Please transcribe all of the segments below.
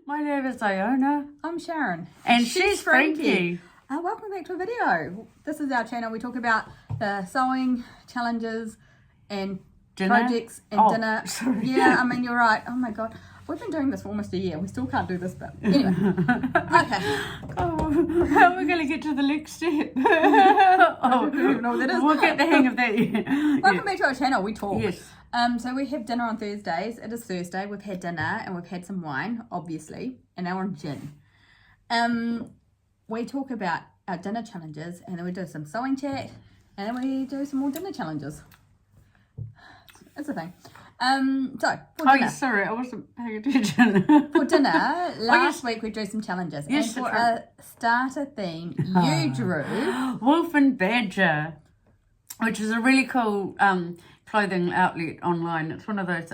My name is Iona. I'm Sharon. And she's Frankie. Welcome back to a video. This is our channel. We talk about the sewing challenges and projects and dinner. Sorry. Yeah, I mean, you're right. Oh my God. We've been doing this for almost a year. We still can't do this bit. Anyway. Okay. Oh, how are we going to get to the next step? I don't even know what that is. We'll get the hang of that. Welcome back to our channel. We talk. Yes. So we have dinner on Thursdays. It is Thursday. We've had dinner and we've had some wine, obviously, and now we're on gin. We talk about our dinner challenges, and then we do some sewing chat, and then we do some more dinner challenges. That's the thing. So for dinner, sorry, I wasn't paying attention. for dinner, last week we drew some challenges, Yes, and for that's right. a starter theme, you drew Wolf and Badger, which is a really cool clothing outlet online. It's one of those,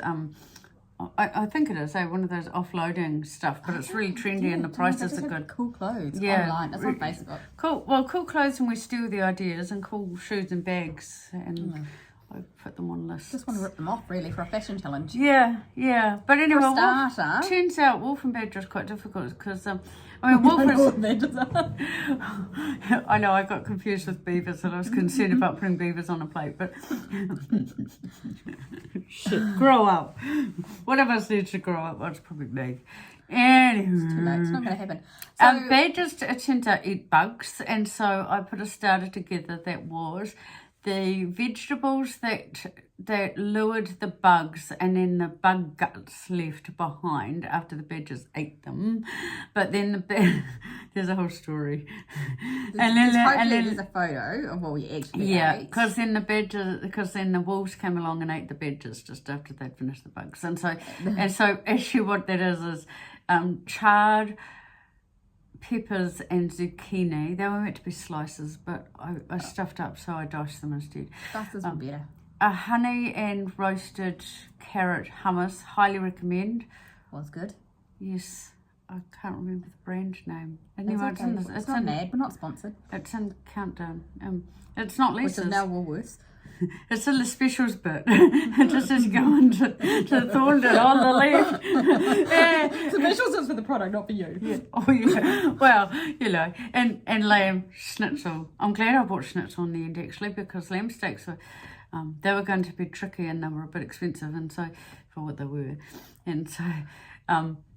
I think it is, one of those offloading stuff, but it's really trendy and the prices are good. Cool clothes Yeah, online. It's on Facebook. Cool clothes, and we steal the ideas, and cool shoes and bags, and I put them on lists. Just want to rip them off, really, for a fashion challenge. Yeah. But anyway, For a starter, turns out Wolf and Badger is quite difficult because, Wolf is... I know, I got confused with beavers and I was concerned about putting beavers on a plate, but... Shit, grow up. One of us needs to grow up. That's probably me. Anyway. it's too late. It's not going to happen. So, Badgers, it turns out, eat bugs, and so I put a starter together that was the vegetables that lured the bugs, and then the bug guts left behind after the badgers ate them. But then there's a whole story. there's a photo of what we actually ate. because then the wolves came along and ate the badgers just after they'd finished the bugs. And so actually what that is charred peppers and zucchini. They were meant to be slices, but I stuffed up, so I diced them instead. Slices were better. A honey and roasted carrot hummus, highly recommend. Was good. Yes, I can't remember the brand name. Anyway, it's not mad. We're not sponsored. It's in Countdown. It's not Lisa's. Which is now Woolworths. It's in the specials bit. Just as you go into to Fonda on the left. Specials is for the product, not for you. Yeah. Oh yeah. Well, and lamb schnitzel. I'm glad I bought schnitzel in the end actually, because lamb steaks were they were going to be tricky and they were a bit expensive, and so for what they were, and so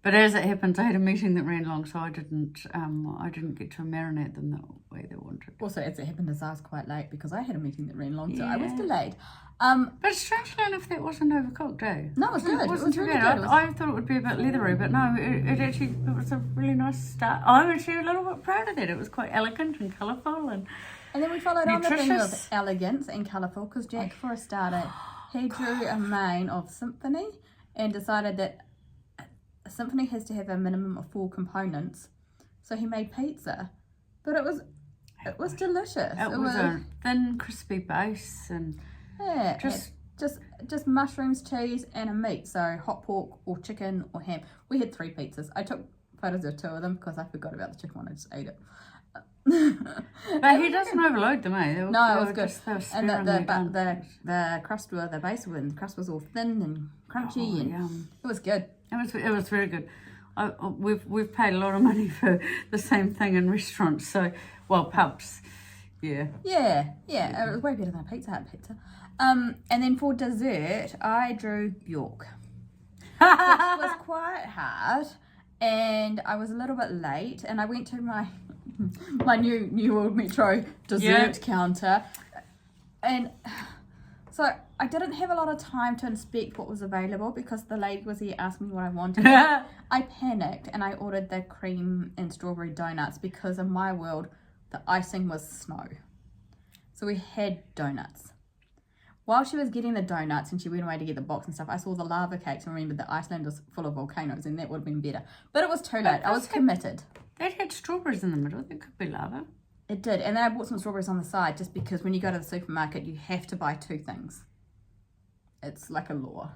but as it happens, I had a meeting that ran long, so I didn't get to marinate them the way they wanted. Also, as it happened, I was quite late because I had a meeting that ran long, so I was delayed. But strangely enough, that wasn't overcooked, eh? No, it was good. It wasn't too really bad. good. I thought it would be a bit leathery, but no, it was a really nice start. I was actually a little bit proud of that. It was quite elegant and colourful and then we followed on the thing nutritious. of elegance and colourful, because Jack, for a starter, he drew a mane of Symphony and decided that Symphony has to have a minimum of 4 components. So he made pizza, but it was delicious. It was a thin, crispy base, and just mushrooms, cheese, and a meat. So hot pork or chicken or ham. We had 3 pizzas. I took photos of 2 of them because I forgot about the chicken one. I just ate it. But he doesn't overload them, eh? No, it was good. And the crust, the crust was all thin and crunchy, and yum. it was good. It was very good. We've paid a lot of money for the same thing in restaurants, so pubs, yeah. It was way better than a Pizza Hut pizza. And then for dessert, I drew Bjork, which was quite hard, and I was a little bit late, and I went to my new World Metro dessert counter, and so I didn't have a lot of time to inspect what was available because the lady was here asking me what I wanted. I panicked and I ordered the cream and strawberry donuts because in my world the icing was snow. So we had donuts. While she was getting the donuts and she went away to get the box and stuff, I saw the lava cakes and remembered that Iceland was full of volcanoes, and that would have been better. But it was too late. I was committed. That had strawberries in the middle. That could be lava. It did. And then I bought some strawberries on the side just because when you go to the supermarket, you have to buy 2 things. It's like a law.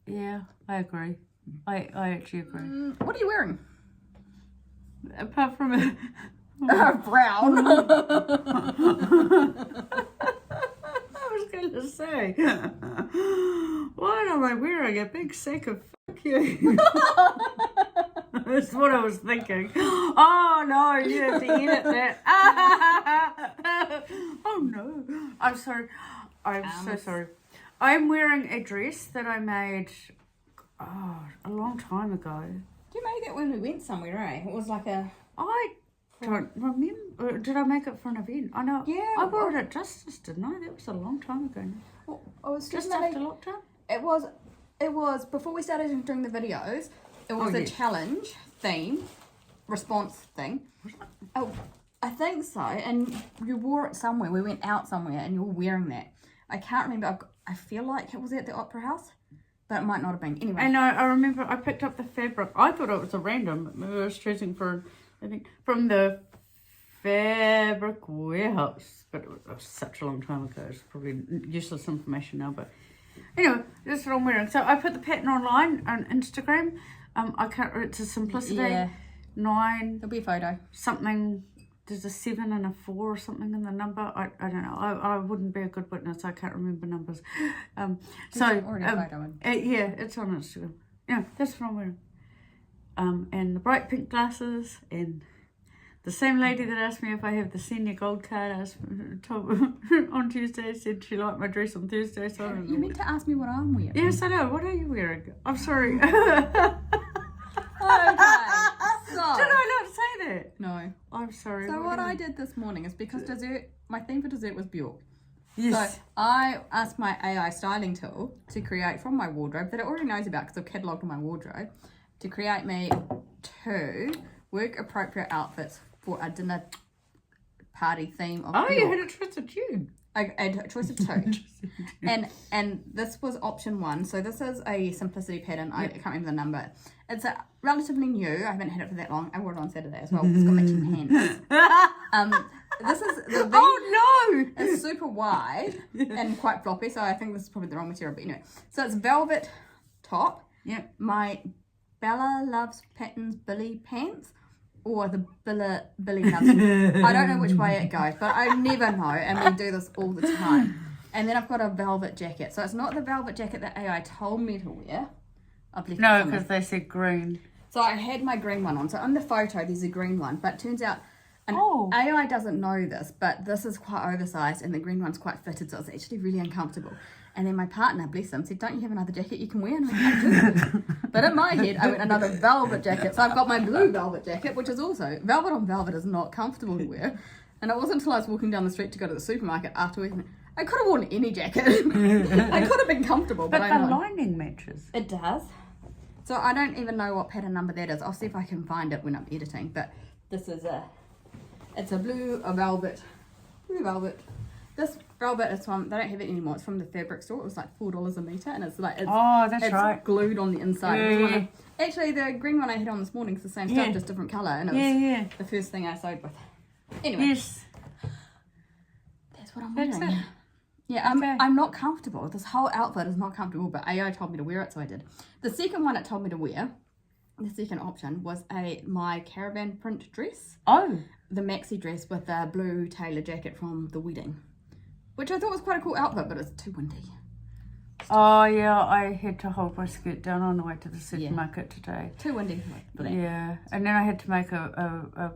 Yeah, I agree. I actually agree. What are you wearing? Apart from a... Brown. going to say, why am I wearing a big sack of fuck you? That's what I was thinking. Oh no, you have to edit that. Oh no. I'm sorry. I'm so sorry. I'm wearing a dress that I made a long time ago. You made that when we went somewhere, eh? It was like a... I don't remember. Did I make it for an event? I know. Yeah. I wore it at Justice, didn't I? That was a long time ago. Well, I was Just after lockdown? It was before we started doing the videos. It was a challenge theme, response thing. Oh, I think so. And you wore it somewhere. We went out somewhere and you were wearing that. I can't remember. I feel like it was at the Opera House, but it might not have been. Anyway. I know. I remember I picked up the fabric. I thought it was a random. I was choosing for, I think, from the fabric warehouse. But it was such a long time ago. It's probably useless information now. But anyway, this is what I'm wearing. So I put the pattern online on Instagram. I can't. It's a Simplicity 9. There'll be a photo. Something. There's a 7 and a 4 or something in the number. I don't know. I wouldn't be a good witness. I can't remember numbers. Yeah, it's on Instagram. Yeah, that's what I'm wearing. And the bright pink glasses, and the same lady that asked me if I have the senior gold card on Tuesday said she liked my dress on Thursday. So I don't know. You meant to ask me what I'm wearing. Yes, I know. What are you wearing? I'm sorry. Okay. So, did I not say that? no. I'm sorry. So what I did this morning is because dessert, my theme for dessert was Bjork. Yes. So I asked my AI styling tool to create from my wardrobe that it already knows about because I've catalogued my wardrobe to create me 2 work appropriate outfits for a dinner party theme of Bjork. You had a choice of tune. I had a choice of 2. and this was option 1. So this is a Simplicity pattern. I can't remember the number. It's a relatively new. I haven't had it for that long. I wore it on Saturday as well. It's got matching pants. This is the V. Oh no! It's super wide and quite floppy. So I think this is probably the wrong material. But anyway, so it's velvet top. Yep. My Bella Loves Patterns Billy pants. Or the Billy Loves. I don't know which way it goes, but I never know, and we do this all the time. And then I've got a velvet jacket. So it's not the velvet jacket that AI told me to wear. No, because they said green. So I had my green one on. So on the photo, there's a green one, but it turns out AI doesn't know this, but this is quite oversized, and the green one's quite fitted, so it's actually really uncomfortable. And then my partner, bless him, said, don't you have another jacket you can wear? And I do. But in my head, I went another velvet jacket. So I've got my blue velvet jacket, which is also, velvet on velvet is not comfortable to wear. And it wasn't until I was walking down the street to go to the supermarket afterwards, I could have worn any jacket. I could have been comfortable, but the lining matches. It does. So I don't even know what pattern number that is. I'll see if I can find it when I'm editing. But this is it's a blue velvet. This velvet is from, they don't have it anymore, it's from the fabric store. It was like $4 a metre, and it's like, it's right. glued on the inside. Yeah. Actually, the green one I had on this morning is the same stuff, just different colour, and it was the first thing I sewed with. Anyway. Yes. That's what I'm wearing. Yeah, I'm not comfortable. This whole outfit is not comfortable, but AI told me to wear it, so I did. The second one it told me to wear, the second option, was my caravan print dress. Oh. The maxi dress with the blue tailor jacket from the wedding. Which I thought was quite a cool outfit, but it's too windy. Oh, yeah, I had to hold my skirt down on the way to the supermarket today. Too windy. Yeah, and then I had to make a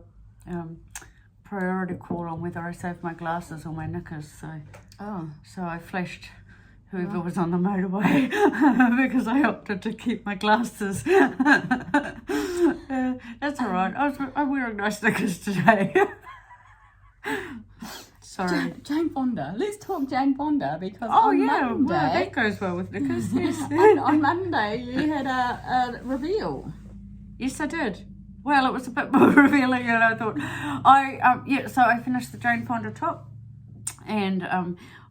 priority call on whether I saved my glasses or my knickers. So I flashed whoever was on the motorway because I opted to keep my glasses. That's all right. I'm wearing nice knickers today. Sorry. Jane Fonda. Let's talk Jane Fonda because Monday, that goes well with knickers. Yes. on Monday you had a reveal. Yes, I did. Well, it was a bit more revealing than I thought. So I finished the Jane Fonda top, and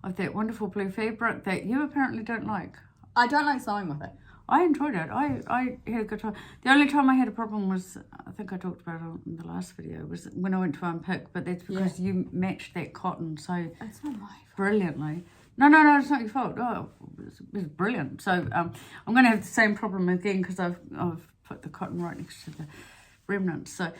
of that wonderful blue fabric that you apparently don't like. I don't like sewing with it. I enjoyed it. I had a good time. The only time I had a problem was, I think I talked about it in the last video, was when I went to unpick, but that's because you matched that cotton so it's not my fault. Brilliantly. No, it's not your fault. Oh, it was brilliant. So I'm going to have the same problem again because I've put the cotton right next to the remnants. So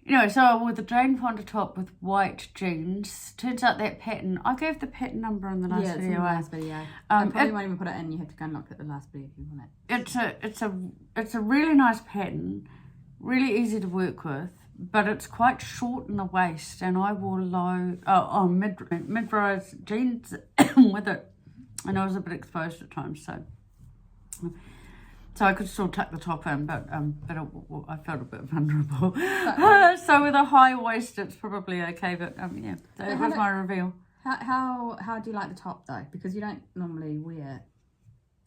Anyway, so I wore the Jane Fonda top with white jeans. Turns out that pattern, I gave the pattern number in the last Yeah, it's in the video. last video. I probably won't even put it in. You have to go and look at the last video if you want it. It's a really nice pattern, really easy to work with, but it's quite short in the waist, and I wore mid-rise jeans with it, and I was a bit exposed at times, so I could still tuck the top in, but I felt a bit vulnerable. So with a high waist, it's probably okay. But yeah, so it was my reveal. How do you like the top though? Because you don't normally wear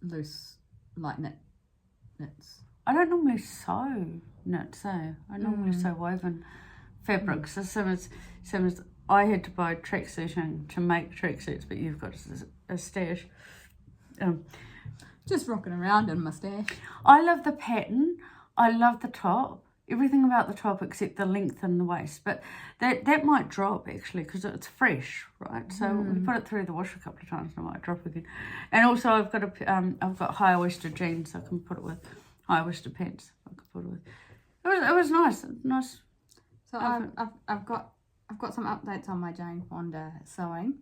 loose like knits. I don't normally sew knits. I normally sew woven fabrics. So same as I had to buy tracksuiting to make tracksuits, but you've got a stash. Just rocking around in my stash. I love the pattern. I love the top. Everything about the top except the length and the waist. But that might drop actually because it's fresh, right? So we put it through the wash a couple of times and it might drop again. And also I've got high waisted jeans. I can put it with high waisted pants. I can put it with. It was nice. Nice. So I've got some updates on my Jane Fonda sewing.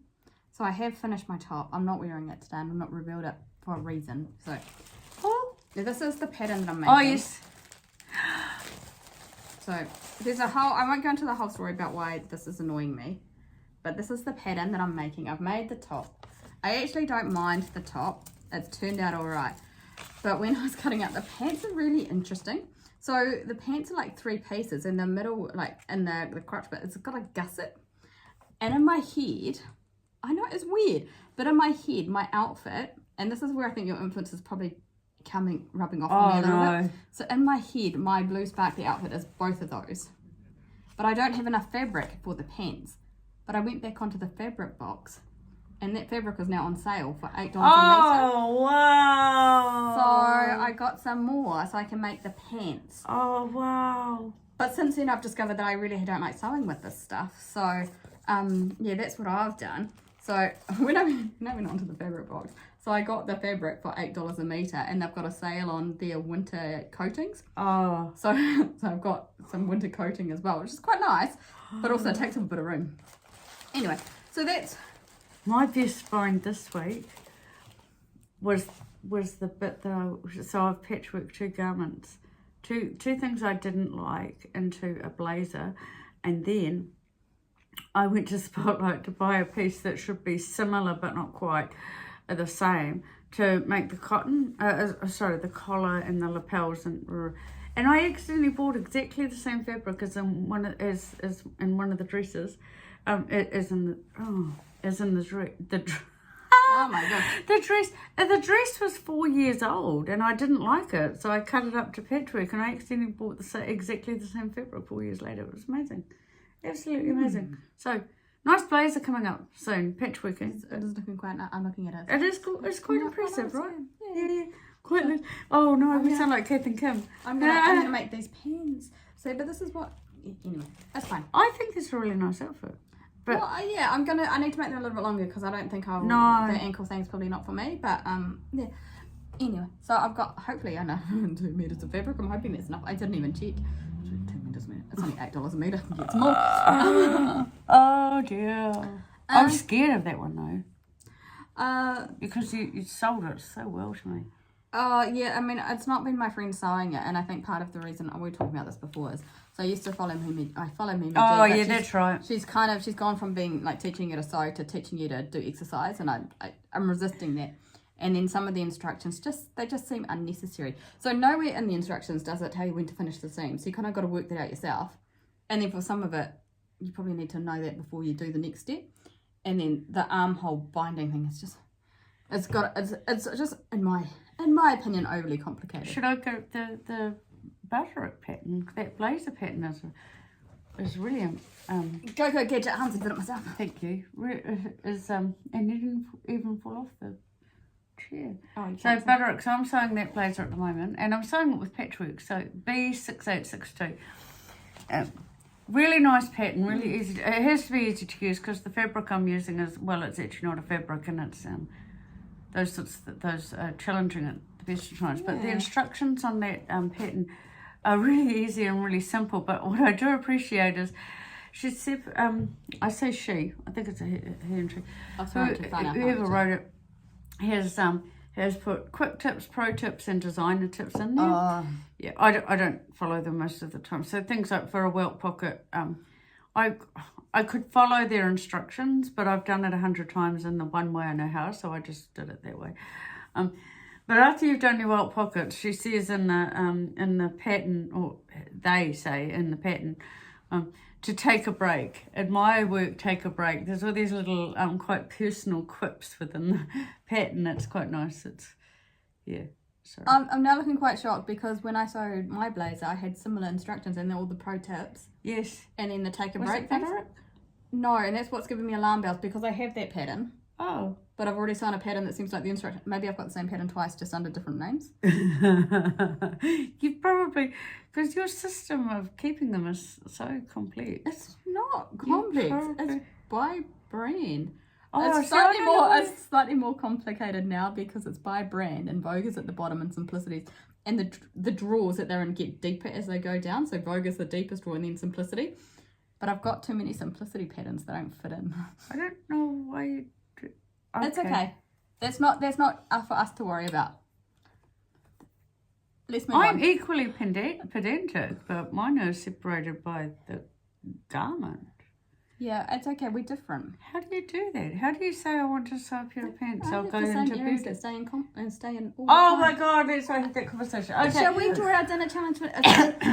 So I have finished my top. I'm not wearing it today and I've not revealed it for a reason. So this is the pattern that I'm making. Oh yes. So there's I won't go into the whole story about why this is annoying me, but this is the pattern that I'm making. I've made the top. I actually don't mind the top. It's turned out all right. But when I was cutting out, the pants are really interesting. So the pants are like 3 pieces. In the middle, like in the crotch bit, it's got a gusset. And in my head, I know it's weird, but in my head, my outfit, and this is where I think your influence is probably rubbing off on me a little bit. So in my head, my blue sparkly outfit is both of those. But I don't have enough fabric for the pants. But I went back onto the fabric box, and that fabric is now on sale for $8 a metre. Oh, wow. So I got some more so I can make the pants. Oh, wow. But since then, I've discovered that I really don't like sewing with this stuff. So, yeah, that's what I've done. So when I went onto the fabric box, so I got the fabric for $8 a metre, and they've got a sale on their winter coatings. Oh. So I've got some winter coating as well, which is quite nice, but also it takes up a bit of room. Anyway, so that's... My best find this week was the bit that so I've patchworked 2 garments. Two things I didn't like into a blazer, and then I went to Spotlight to buy a piece that should be similar but not quite the same to make the cotton, the collar and the lapels, and I accidentally bought exactly the same fabric as in one of the dresses, as in the Oh my god. The dress was 4 years old and I didn't like it, so I cut it up to patchwork, and I accidentally bought exactly the same fabric 4 years later. It was amazing, absolutely amazing. So nice blazer coming up soon, patchworking. It is looking quite nice. I'm looking at it. It is cool. It's quite impressive, nice, right? Yeah. Quite nice. Oh no, we sound like Kath and Kim. I'm gonna make these pants. So, but this is what. Anyway, that's fine. I think it's a really nice outfit. But well, yeah, I need to make them a little bit longer because I don't think I'll. No. The ankle thing's probably not for me, but yeah. Anyway, so I've got hopefully I know 2 meters of fabric. I'm hoping that's enough. I didn't even check. 2 meters. It's only $8 a meter. It's more. Oh dear. I was scared of that one though. Because you sold it so well to me. Yeah, I mean, it's not been my friend sewing it, and I think part of the reason, we were talking about this before, is, so I used to follow Mindy. Oh, yeah, that's right. She's gone from being, like, teaching you to sew to teaching you to do exercise, and I'm resisting that. And then some of the instructions, they just seem unnecessary. So nowhere in the instructions does it tell you when to finish the seam, so you kind of got to work that out yourself. And then for some of it, you probably need to know that before you do the next step. And then the armhole binding thing is just, it's just, in my opinion, overly complicated. Should I go the Bjork pattern? That blazer pattern is really Go gadget Hans and did it myself. Thank you. And you didn't even fall off the chair. Oh, so Bjork. So I'm sewing that blazer at the moment, and I'm sewing it with patchwork. So B6862. Really nice pattern. Really easy. It has to be easy to use because the fabric I'm using is, well, it's actually not a fabric, and it's those challenging at the best of times. But the instructions on that pattern are really easy and really simple. But what I do appreciate is she said, I say she, I think it's a he and she. Whoever wrote it has put quick tips, pro tips, and designer tips in there. Yeah, I don't follow them most of the time. So things like for a welt pocket, I could follow their instructions, but I've done it 100 times in the one way I know how, so I just did it that way. But after you've done your welt pockets, she says in the pattern, or they say in the pattern, to take a break. At my work, take a break. There's all these little quite personal quips within the pattern. It's quite nice. Sorry. I'm now looking quite shocked because when I sewed my blazer, I had similar instructions and they're all the pro tips. Yes. And then the take a Was break. it fabric? No, and that's what's giving me alarm bells because I have that pattern. Oh. But I've already sewn a pattern that seems like the instruction. Maybe I've got the same pattern twice, just under different names. You probably, because your system of keeping them is so complex. It's not complex. It's by brand. Oh, it's slightly more complicated now because it's by brand and Vogue is at the bottom and Simplicity's. And the drawers that they're in get deeper as they go down. So Vogue is the deepest drawer and then Simplicity. But I've got too many Simplicity patterns that don't fit in. I don't know why you do. Okay. It's okay. That's not for us to worry about. Let's move on. I'm equally pedantic, but mine are separated by the garment. Yeah, it's okay. We're different. How do you do that? How do you say I want to sew up your pants? I'll go into areas bed. that stay in all Oh the my time. God, let's have that conversation. Okay. Shall we do our dinner challenge?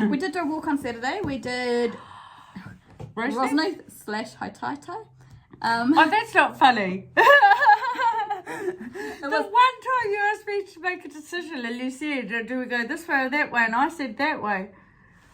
We did do a walk on Saturday. We did Roseneath / Haitaita. Oh, that's not funny. The one time you asked me to make a decision and you said, do we go this way or that way? And I said that way.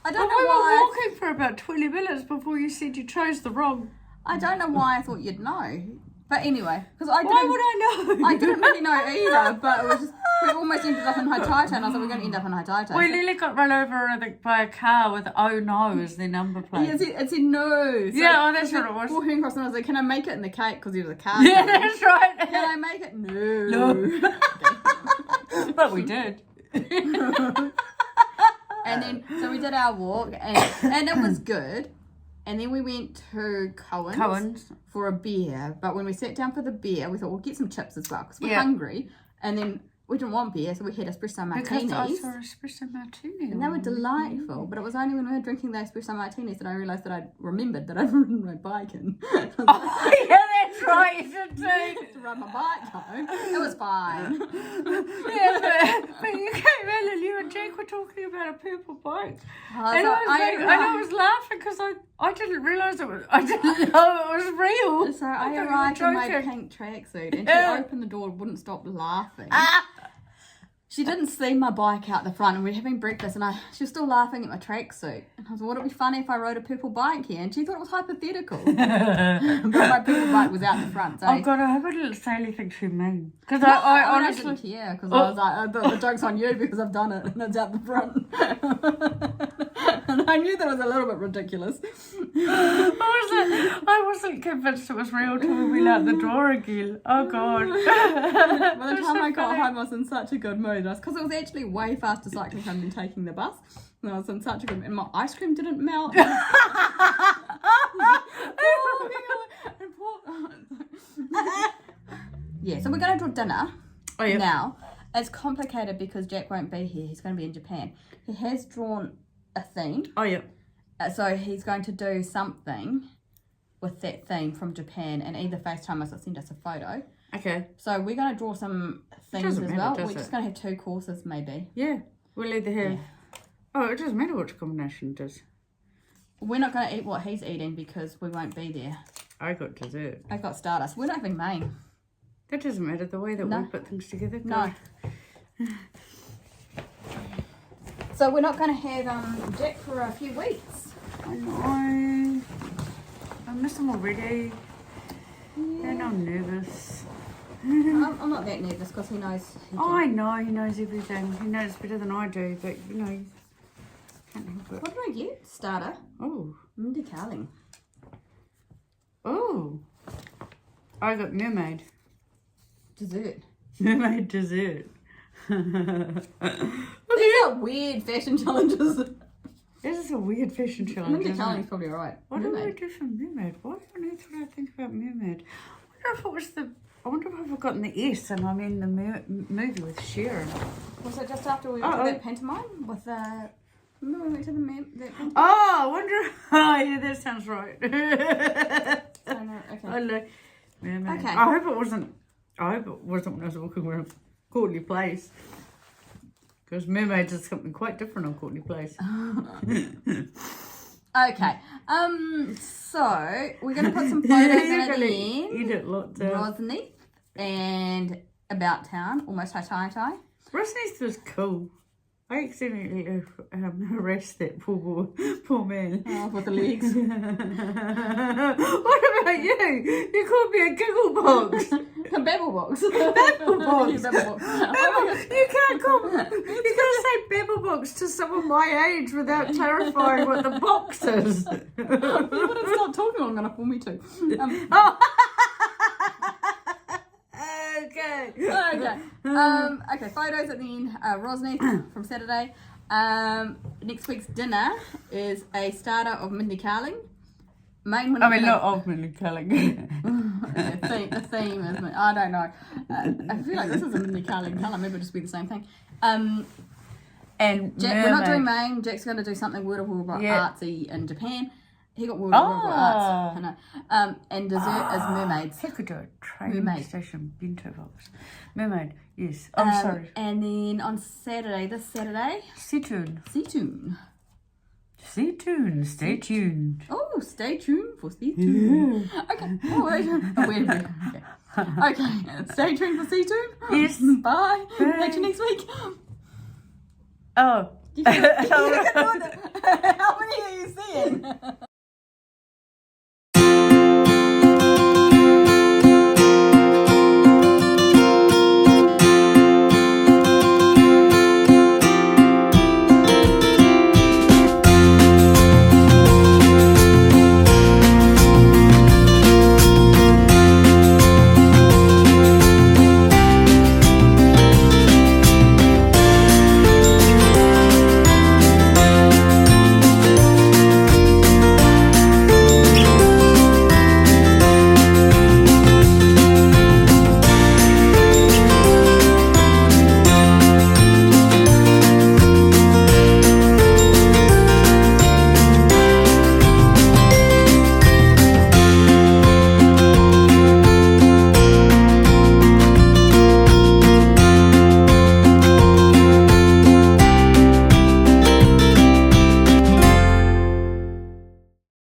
I don't know we why. were walking for about 20 minutes before you said you chose the wrong. I don't know why I thought you'd know. But anyway, because I didn't. Why would I know? I didn't really know either, but it was just, we almost ended up in Haitaita, and I was like, we're going to end up in Haitaita. We nearly got run over, I think, by a car with "Oh no" as their number plate. Yeah, it said no. So Yeah, that's what it was. Walking across, and I was like, can I make it in the cake? Because there was a car. Yeah, that's right. Can I make it? No. But we did. And then, so we did our walk, and it was good. And then we went to Cohen's for a beer. But when we sat down for the beer, we thought, we'll get some chips as well because we're hungry. And then we didn't want beer, so we had espresso martinis. Because I saw espresso martini. And they were delightful. But it was only when we were drinking the espresso martinis that I realised that I remembered that I'd ridden my bike in. Oh, yeah, that's right. You should too. To ride my bike home. It was fine. Yeah, but you came in and you and Jake were talking about a purple bike. And So I was laughing because I didn't realise I didn't know it was real. So I arrived in my pink tracksuit and she opened the door and wouldn't stop laughing. She didn't see my bike out the front and we were having breakfast and she was still laughing at my tracksuit. And I was like, would it be funny if I rode a purple bike here? And she thought it was hypothetical. But my purple bike was out the front. So Oh God, I hope I didn't say anything too mean. Because no, I I honestly didn't care because I was like, the joke's on you because I've done it and it's out the front. And I knew that was a little bit ridiculous. I wasn't convinced it was real till we went out the door again. Oh God. By the time I got home, I was in such a good mood. Because it was actually way faster cycling home than taking the bus. And I was in such a good mood. And my ice cream didn't melt. Yeah, so we're going to do dinner now. It's complicated because Jack won't be here. He's going to be in Japan. He has drawn a theme. Oh, yeah. So he's going to do something with that theme from Japan and either FaceTime us or send us a photo. Okay. So we're going to draw some things as well. We're it? just going to have 2 courses maybe. Yeah. We'll either have... Yeah. Oh, it doesn't matter which combination it is. We're not going to eat what he's eating because we won't be there. I got dessert. I got Stardust. We're not having main. That doesn't matter. The way that we put things together. No. So we're not going to have Jack for a few weeks. I know. I miss him already. Yeah. And I'm nervous. I'm not that nervous because he knows. I know he knows everything. He knows better than I do, but you know, can't help it. What did I get? Starter. Oh. Mindy Karling. Oh. I got Mermaid. Dessert. Mermaid dessert. These are weird fashion challenges. This is a weird fashion challenge. Mindy isn't Karling's it? probably alright. What do I do for Mermaid? What on earth would I think about Mermaid? I wonder if I've forgotten the S and I'm in the movie with Sharon. Was it just after we went to that pantomime with the... Remember we went to that pantomime? Oh, I wonder. Oh, yeah, that sounds right. Okay. I know. Mermaid. Okay. I hope it wasn't when I was walking around Courtney Place. Because Mermaids is something quite different on Courtney Place. Okay. So we're gonna put some photos in at the end. Eat it lots of. Roseneath and About Town, almost tie. Roseneath was cool. I accidentally harassed that poor man. Oh, with the legs. What about you? You called me a giggle box. A babble box. Babble box. Babble box. You can't say babble box to someone my age without clarifying what the box is. You wouldn't start talking long enough for me to. Okay. Okay, photos at the end. Roseneath from Saturday. Next week's dinner is a starter of Mindy Karling. Main winner. Not of Mindy Karling. The theme is. I don't know. I feel like this is a Mindy Karling colour. Maybe it'll just be the same thing. And Jack, we're not doing main. Jack's going to do something World of Wearable Artsy in Japan. He got World of Wearable Arts. I know. And dessert is mermaids. He could do a train Mermaid. station bento box. Mermaid, yes. I'm sorry. And then on Saturday, this Saturday, Seatoun. Stay tuned. Oh, stay tuned for Seatoun. Okay. Oh, wait. Okay. Stay tuned for Seatoun. Yes. Bye. Catch you next week. Oh. How many